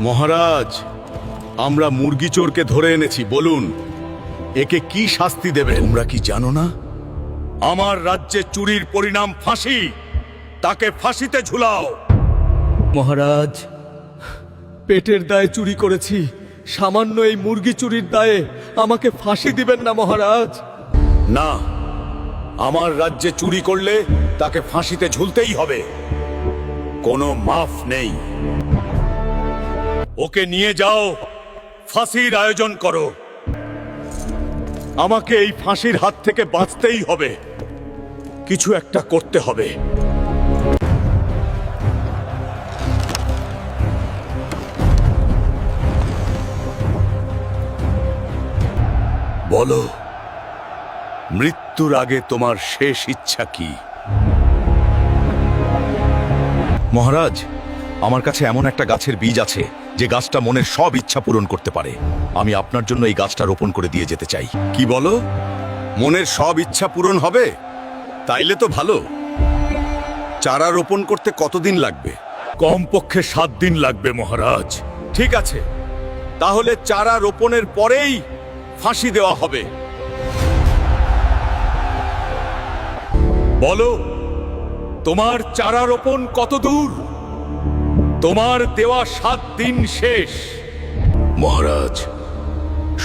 মহারাজ, আমরা মুরগি চোরকে ধরে এনেছি, বলুন একে কি শাস্তি দেবে? তোমরা কি জানো না? আমার রাজ্যে চুরির পরিণাম ফাঁসি, তাকে ফাঁসিতে ঝুলাও। মহারাজ, পেটের দায়ে চুরি করেছি, সামান্য এই মুরগি চুরির দায়ে আমাকে ফাঁসি দিবেন না মহারাজ। না, আমার রাজ্যে চুরি করলে তাকে ফাঁসিতে ঝুলতেই হবে, কোনো মাফ নেই। ওকে নিয়ে যাও, ফাঁসির আয়োজন করো। আমাকে এই ফাঁসির হাত থেকে বাঁচতেই হবে, কিছু একটা করতে হবে। বলো, মৃত্যুর আগে তোমার শেষ ইচ্ছা কি? মহারাজ, আমার কাছে এমন একটা গাছের বীজ আছে যে গাছটা মনের সব ইচ্ছা পূরণ করতে পারে। আমি আপনার জন্য এই গাছটা রোপণ করে দিয়ে যেতে চাই। কি বলো? মনের সব ইচ্ছা পূরণ হবে? তাইলে তো ভালো। চারা রোপণ করতে কতদিন লাগবে? কমপক্ষে 7 দিন লাগবে মহারাজ। ঠিক আছে, তাহলে চারা রোপণের পরেই ফাঁসি দেওয়া হবে। বলো, তোমার চারা রোপণ কত দূর? তোমার দেওয়া 7 দিন শেষ। মহারাজ,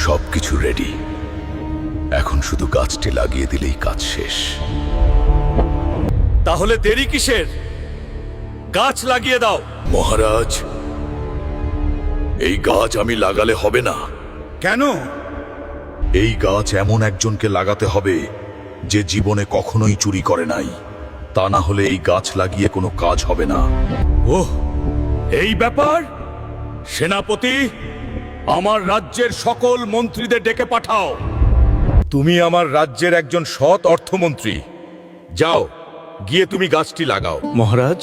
সবকিছু রেডি, এখন শুধু গাছটি লাগিয়ে দিলেই কাজ শেষ। তাহলে দেরি কিসের? গাছ লাগিয়ে দাও। মহারাজ, এই গাছ আমি লাগালে হবে না। কেন? এই গাছ এমন একজনকে লাগাতে হবে যে জীবনে কখনোই চুরি করে নাই, তা না হলে এই গাছ লাগিয়ে কোনো কাজ হবে না। ওহ, এই ব্যাপার? সেনাপতি, আমার রাজ্যের সকল মন্ত্রীদের ডেকে পাঠাও। তুমি আমার রাজ্যের একজন সৎ অর্থমন্ত্রী, যাও গিয়ে তুমি গাছটি লাগাও। মহারাজ,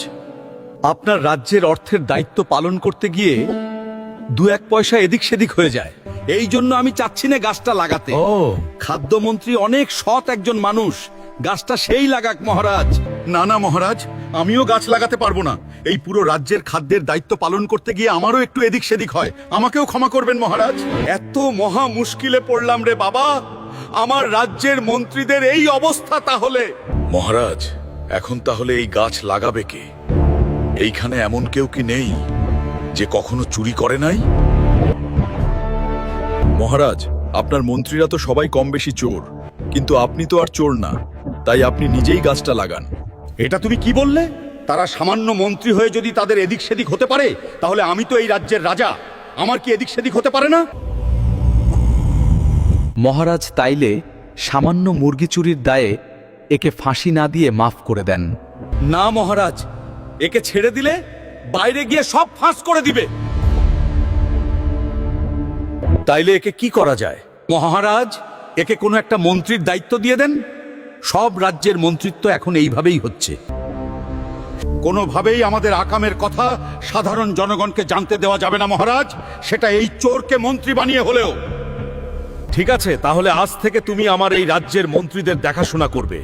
আপনার রাজ্যের অর্থের দায়িত্ব পালন করতে গিয়ে 2-1 পয়সা এদিক সেদিক হয়ে যায়, এই জন্য আমি চাচ্ছি না গাছটা লাগাতে। খাদ্যমন্ত্রী অনেক সৎ একজন মানুষ, গাছটা সেই লাগাক মহারাজ। না না মহারাজ, আমিও গাছ লাগাতে পারবো না। এই পুরো রাজ্যের খাদ্যের দায়িত্ব পালন করতে গিয়ে আমারও একটু এদিক সেদিক হয়, আমাকেও ক্ষমা করবেন মহারাজ। এত মহা মুশকিলে পড়লাম রে বাবা, আমার রাজ্যের মন্ত্রীদের এই অবস্থা তাহলে। মহারাজ, এখন তাহলে এই গাছ লাগাবে কে? এইখানে এমন কেউ কি নেই যে কখনো চুরি করে নাই? মহারাজ, আপনার মন্ত্রীরা তো সবাই কম বেশি চোর, কিন্তু আপনি তো আর চোর না, তাই আপনি নিজেই গাছটা লাগান। এটা তুমি কি বললে? তারা সামান্য মন্ত্রী হয়ে যদি তাদের এদিক সেদিক হতে পারে, তাহলে আমি তো এই রাজ্যের রাজা, আমার কি এদিক সেদিক হতে পারে না? মহারাজ তাইলে সামান্য মুরগি চুরির দায়ে একে ফাঁসি না দিয়ে মাফ করে দেন। না মহারাজ, একে ছেড়ে দিলে বাইরে গিয়ে সব ফাঁস করে দিবে। তাইলে একে কি করা যায়? মহারাজ, একে কোনো একটা মন্ত্রীর দায়িত্ব দিয়ে দেন। সব রাজ্যের মন্ত্রিত্ব এখন এইভাবেই হচ্ছে। কোনোভাবেই আমাদের আকামের কথা সাধারণ জনগণকে জানতে দেওয়া যাবে না মহারাজ, সেটা এই চোরকে মন্ত্রী বানিয়ে হলেও। ঠিক আছে, তাহলে আজ থেকে তুমি আমার এই রাজ্যের মন্ত্রীদের দেখাশোনা করবে,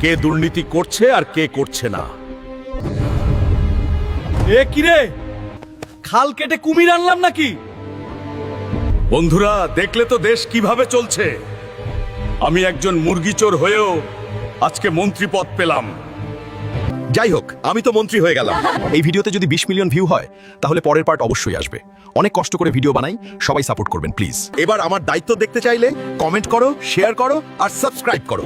কে দুর্নীতি করছে আর কে করছে না। এ কিরে, খাল কেটে কুমির আনলাম নাকি? বন্ধুরা, দেখলে তো দেশ কিভাবে চলছে। আমি একজন মুরগি চোর হয়েও আজকে মন্ত্রী পদ পেলাম। যাই হোক, আমি তো মন্ত্রী হয়ে গেলাম। এই ভিডিওতে যদি 20 মিলিয়ন ভিউ হয় তাহলে পরের পার্ট অবশ্যই আসবে। অনেক কষ্ট করে ভিডিও বানাই, সবাই সাপোর্ট করবেন প্লিজ। এবার আমার দায়িত্ব দেখতে চাইলে কমেন্ট করো, শেয়ার করো আর সাবস্ক্রাইব করো।